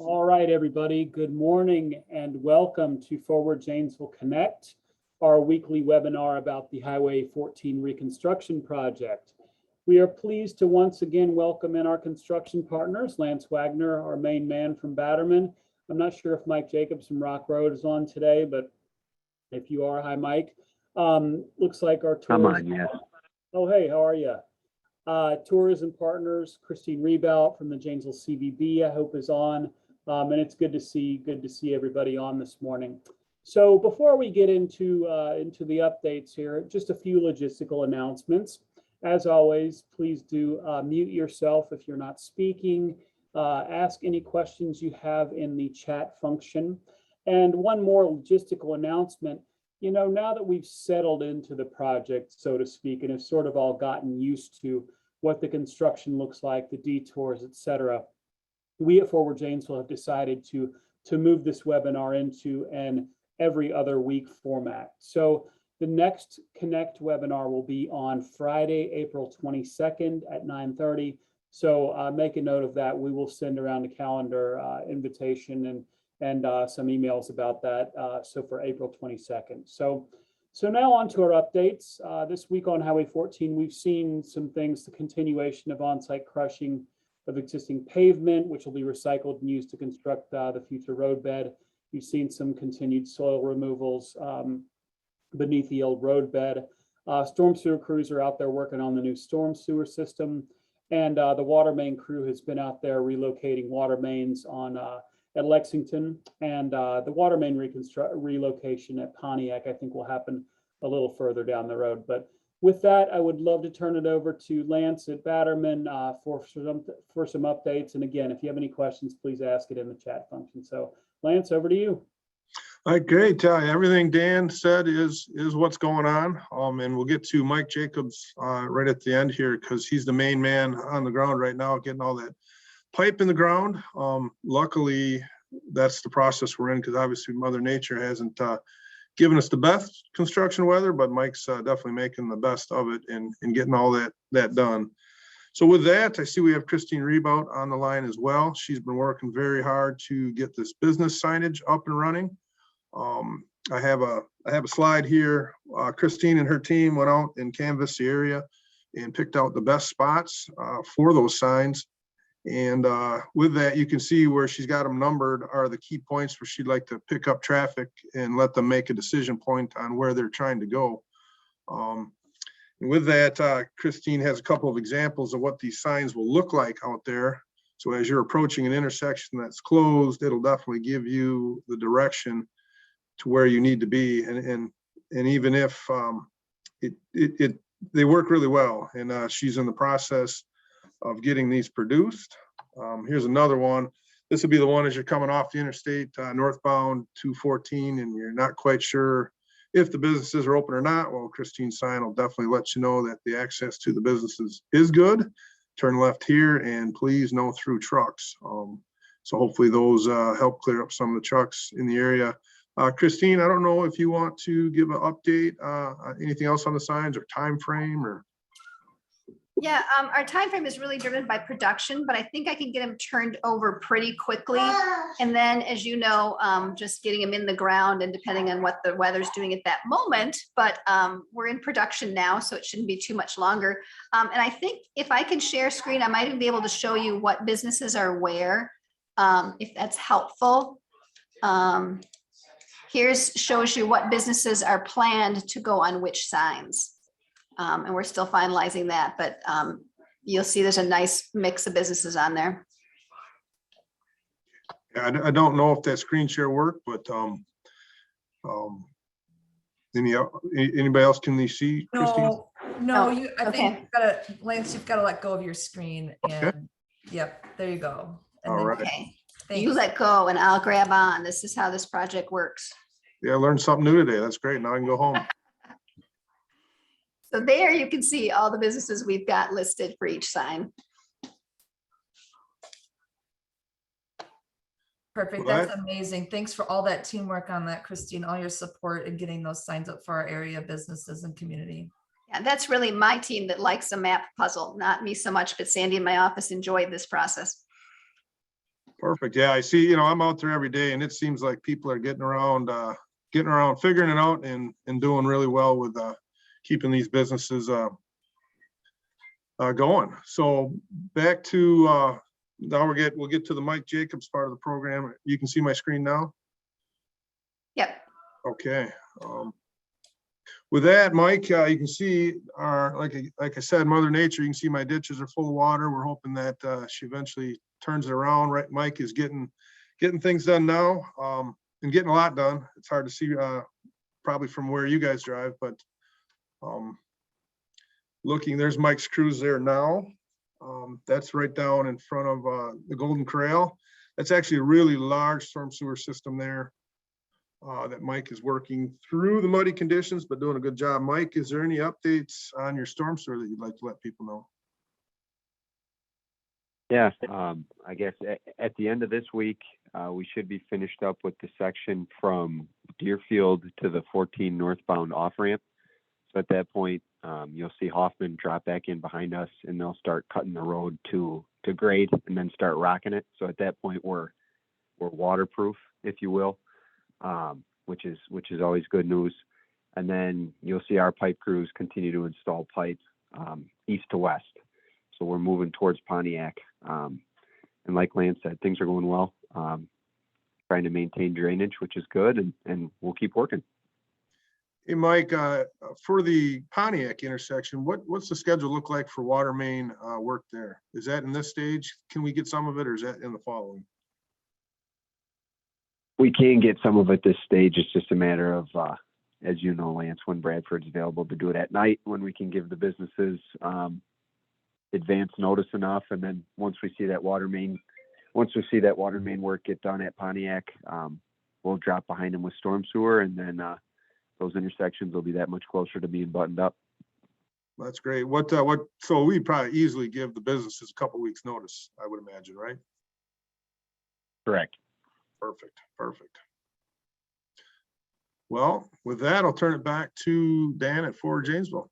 All right, everybody, good morning and welcome to Forward Janesville Connect, our weekly webinar about the Highway 14 Reconstruction Project. We are pleased to once again welcome in our construction partners, Lance Wagner, our main man from Batterman. I'm not sure if Mike Jacobs from Rock Road is on today, but if you are, hi, Mike. Looks like our Come tours. on, yes. Oh, hey, how are you? Tourism partners, Christine Rebout from the Janesville CVB, I hope is on. And it's good to see everybody on this morning. So before we get into the updates here, just a few logistical announcements. As always, please do mute yourself if you're not speaking. Ask any questions you have in the chat function. And one more logistical announcement. You know, now that we've settled into the project, so to speak, and have sort of all gotten used to what the construction looks like, the detours, et cetera, we at Forward Janesville have decided to move this webinar into an every other week format. So the next Connect webinar will be on Friday, April 22nd at 9:30. So make a note of that. We will send around a calendar invitation and some emails about that. So for April 22nd. So now on to our updates. This week on Highway 14, we've seen some things, the continuation of on-site crushing of existing pavement, which will be recycled and used to construct the future roadbed. You've seen some continued soil removals beneath the old roadbed. Storm sewer crews are out there working on the new storm sewer system. And the water main crew has been out there relocating water mains on at Lexington, and the water main relocation at Pontiac, I think, will happen a little further down the road. But with that, I would love to turn it over to Lance at Batterman for some updates. And again, if you have any questions, please ask it in the chat function. So Lance, over to you. All right, great. Everything Dan said is what's going on. And we'll get to Mike Jacobs right at the end here, because he's the main man on the ground right now, getting all that pipe in the ground. Luckily, that's the process we're in, because obviously Mother Nature hasn't given us the best construction weather, but Mike's definitely making the best of it and getting all that done. So with that, I see we have Christine Rebout on the line as well. She's been working very hard to get this business signage up and running. I have a slide here. Christine and her team went out and canvassed the area and picked out the best spots for those signs. And with that, you can see where she's got them numbered are the key points where she'd like to pick up traffic and let them make a decision point on where they're trying to go. And with that, Christine has a couple of examples of what these signs will look like out there. So as you're approaching an intersection that's closed, it'll definitely give you the direction to where you need to be. And even if they work really well, and she's in the process of getting these produced. Here's another one. This would be the one as you're coming off the interstate northbound 214, and you're not quite sure if the businesses are open or not. Well, Christine's sign will definitely let you know that the access to the businesses is good. Turn left here, and please no through trucks. So hopefully those help clear up some of the trucks in the area. Christine, I don't know if you want to give an update, anything else on the signs or time frame or. Yeah, our time frame is really driven by production, but I think I can get them turned over pretty quickly. And then, as you know, just getting them in the ground and depending on what the weather's doing at that moment. But we're in production now, so it shouldn't be too much longer. And I think if I can share screen, I might even be able to show you what businesses are where, if that's helpful. Here's shows you what businesses are planned to go on which signs. And we're still finalizing that, but you'll see there's a nice mix of businesses on there. Yeah, I don't know if that screen share worked, but anybody else can they see, Christine? No, Oh, I okay. think you've gotta, Lance, you've got to let go of your screen and Okay. Yep, there you go. And All right. Okay, thanks. you let go and I'll grab on. This is how this project works. Yeah, I learned something new today. That's great. Now I can go home. So there you can see all the businesses we've got listed for each sign. Perfect. That's amazing. Thanks for all that teamwork on that, Christine, all your support in getting those signs up for our area businesses and community. Yeah, that's really my team that likes a map puzzle, not me so much, but Sandy in my office enjoyed this process. Perfect. Yeah, I see, I'm out there every day and it seems like people are getting around, figuring it out and doing really well with keeping these businesses going. So back to now we'll get to the Mike Jacobs part of the program. You can see my screen now. Yep. Okay. With that, Mike, you can see our, like I said, Mother Nature, you can see my ditches are full of water. We're hoping that she eventually turns it around, right? Mike is getting things done now, and getting a lot done. It's hard to see probably from where you guys drive, but looking, there's Mike's crews there now. That's right down in front of the Golden Corral. That's actually a really large storm sewer system there that Mike is working through the muddy conditions, but doing a good job. Mike, is there any updates on your storm sewer that you'd like to let people know? Yeah, I guess at the end of this week, we should be finished up with the section from Deerfield to the 14 northbound off ramp. So at that point, you'll see Hoffman drop back in behind us, and they'll start cutting the road to grade and then start rocking it. So at that point, we're waterproof, if you will, which is always good news. And then you'll see our pipe crews continue to install pipe east to west. So we're moving towards Pontiac. And like Lance said, things are going well. Trying to maintain drainage, which is good, and we'll keep working. Hey, Mike, for the Pontiac intersection, what's the schedule look like for water main work there? Is that in this stage? Can we get some of it, or is that in the following? We can get some of it this stage. It's just a matter of, as you know, Lance, when Bradford's available to do it at night, when we can give the businesses advance notice enough. And then once we see that water main work get done at Pontiac, we'll drop behind them with storm sewer, and then those intersections will be that much closer to being buttoned up. That's great. So we'd probably easily give the businesses a couple weeks notice, I would imagine, right? Correct. Perfect. Well, with that, I'll turn it back to Dan at Fort Janesville.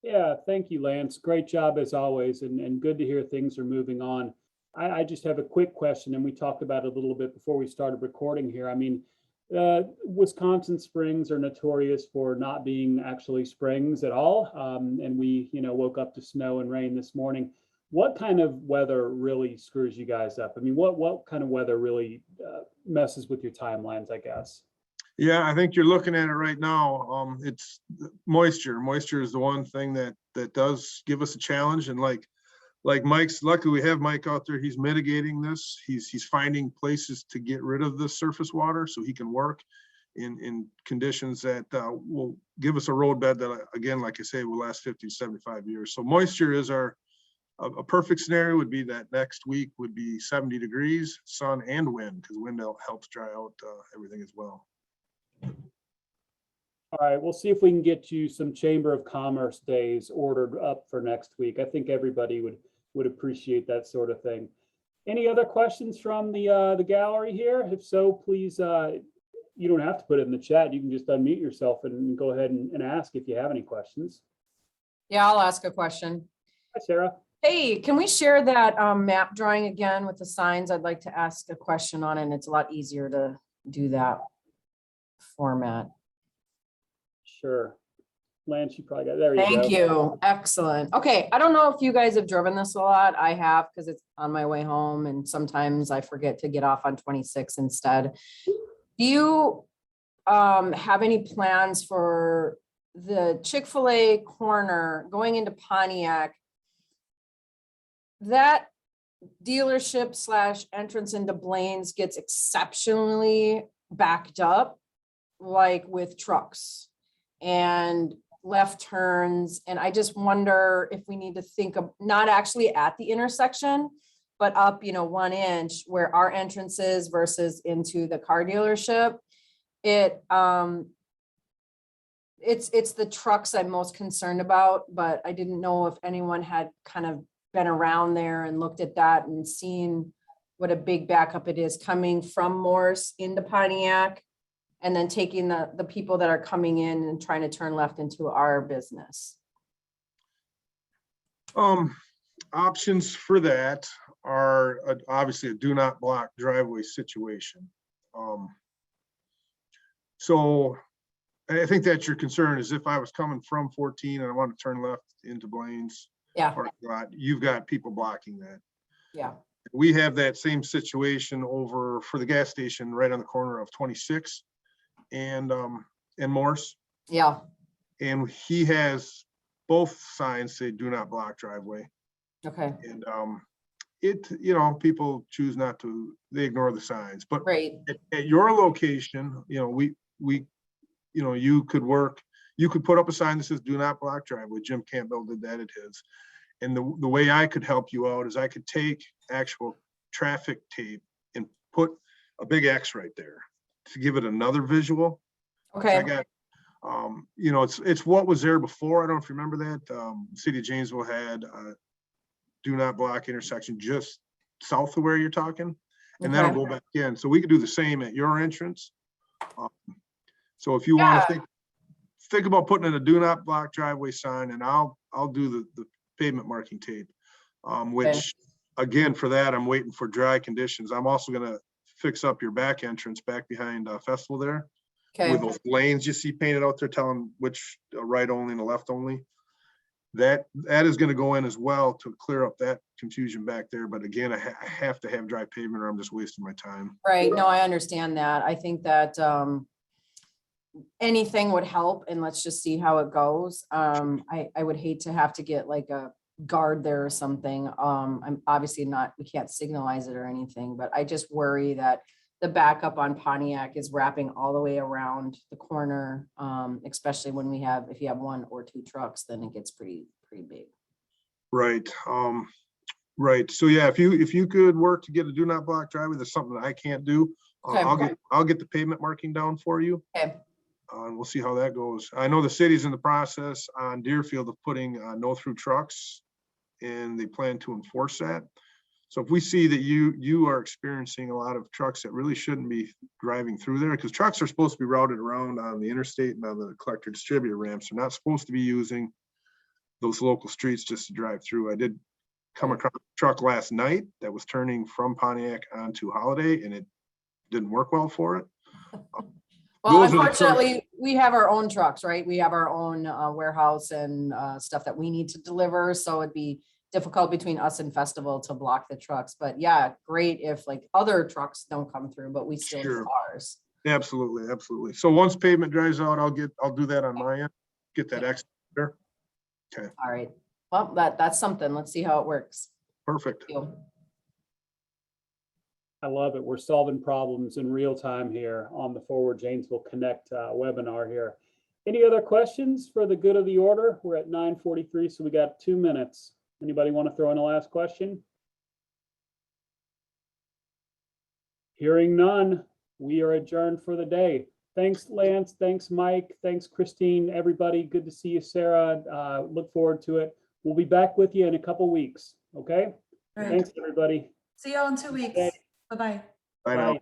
Yeah, thank you, Lance. Great job as always, and good to hear things are moving on. I just have a quick question, and we talked about it a little bit before we started recording here. I mean, Wisconsin springs are notorious for not being actually springs at all. And we, woke up to snow and rain this morning. What kind of weather really screws you guys up? I mean, what kind of weather really messes with your timelines, I guess? Yeah, I think you're looking at it right now. It's moisture. Moisture is the one thing that does give us a challenge. And like Mike's, luckily we have Mike out there. He's mitigating this. He's finding places to get rid of the surface water so he can work in conditions that will give us a roadbed that, again, like I say, will last 50 to 75 years. So moisture is a perfect scenario would be that next week would be 70 degrees, sun and wind, because wind helps dry out everything as well. All right, we'll see if we can get you some Chamber of Commerce days ordered up for next week. I think everybody would appreciate that sort of thing. Any other questions from the gallery here? If so, please, you don't have to put it in the chat. You can just unmute yourself and go ahead and ask if you have any questions. Yeah, I'll ask a question. Hi, Sarah. Hey, can we share that map drawing again with the signs? I'd like to ask a question on it, and it's a lot easier to do that format. Sure. Lance, you probably got, there you go. Thank you. Excellent. Okay, I don't know if you guys have driven this a lot. I have, because it's on my way home, and sometimes I forget to get off on 26 instead. Do you have any plans for the Chick-fil-A corner going into Pontiac? That dealership / entrance into Blaine's gets exceptionally backed up, like with trucks and left turns. And I just wonder if we need to think of not actually at the intersection, but up, 1 inch where our entrance is versus into the car dealership. It's the trucks I'm most concerned about, but I didn't know if anyone had kind of been around there and looked at that and seen what a big backup it is coming from Morse into Pontiac and then taking the people that are coming in and trying to turn left into our business. Options for that. are obviously a do not block driveway situation. So I think that's your concern, is if I was coming from 14 and I want to turn left into Blaine's Yeah, parking lot, you've got people blocking that. yeah, We have that same situation over for the gas station right on the corner of 26 and Morse. yeah, And he has both signs say do not block driveway. okay, And people choose not to, they ignore the signs, but great, at your location, you could put up a sign that says do not block driveway. Jim Campbell did that at his. And the way I could help you out is I could take actual traffic tape and put a big X right there to give it another visual. I okay, got, it's what was there before. I don't know if you remember that. City of Janesville had do not block intersection just south of where you're talking, and that'll okay. go back in. So we could do the same at your entrance. So if you want Yeah. to think about putting in a do not block driveway sign, and I'll do the pavement marking tape, which again, for that, I'm waiting for dry conditions. I'm also gonna fix up your back entrance back behind Festival there with Okay, those lanes you see painted out there telling which right only and the left only. That is gonna go in as well to clear up that confusion back there. But again, I have to have dry pavement or I'm just wasting my time. right. No, I understand that. I think that anything would help, and let's just see how it goes. I would hate to have to get like a guard there or something. I'm obviously not, we can't signalize it or anything, but I just worry that the backup on Pontiac is wrapping all the way around the corner. Especially when if you have one or two trucks, then it gets pretty big. Right. Right. So yeah, if you could work to get a do not block driveway, that's something that I can't do. Okay. I'll get the pavement marking down for you. Okay, And we'll see how that goes. I know the city's in the process on Deerfield of putting no through trucks, and they plan to enforce that. So if we see that you are experiencing a lot of trucks that really shouldn't be driving through there, because trucks are supposed to be routed around on the interstate and on the collector distributor ramps. They're not supposed to be using those local streets just to drive through. I did come across a truck last night that was turning from Pontiac onto Holiday, and it didn't work well for it. well, Those are the trucks- unfortunately, we have our own trucks, right? We have our own warehouse and stuff that we need to deliver, so it'd be difficult between us and Festival to block the trucks. But yeah, great if like other trucks don't come through, but we still need Sure. ours. Absolutely, absolutely. So once pavement dries out, I'll do that on my end, get that X there. Okay, All right, well, that's something. Let's see how it works. perfect. Thank you. I love it. We're solving problems in real time here on the Forward Janesville Connect webinar here. Any other questions for the good of the order? We're at 9:43, so we got 2 minutes. Anybody want to throw in a last question? Hearing none, we are adjourned for the day. Thanks, Lance. Thanks, Mike. Thanks, Christine. Everybody, good to see you, Sarah. Look forward to it. We'll be back with you in a couple weeks. Okay? Great. Thanks, everybody. See y'all in 2 weeks. Okay. Bye-bye. I know. Bye.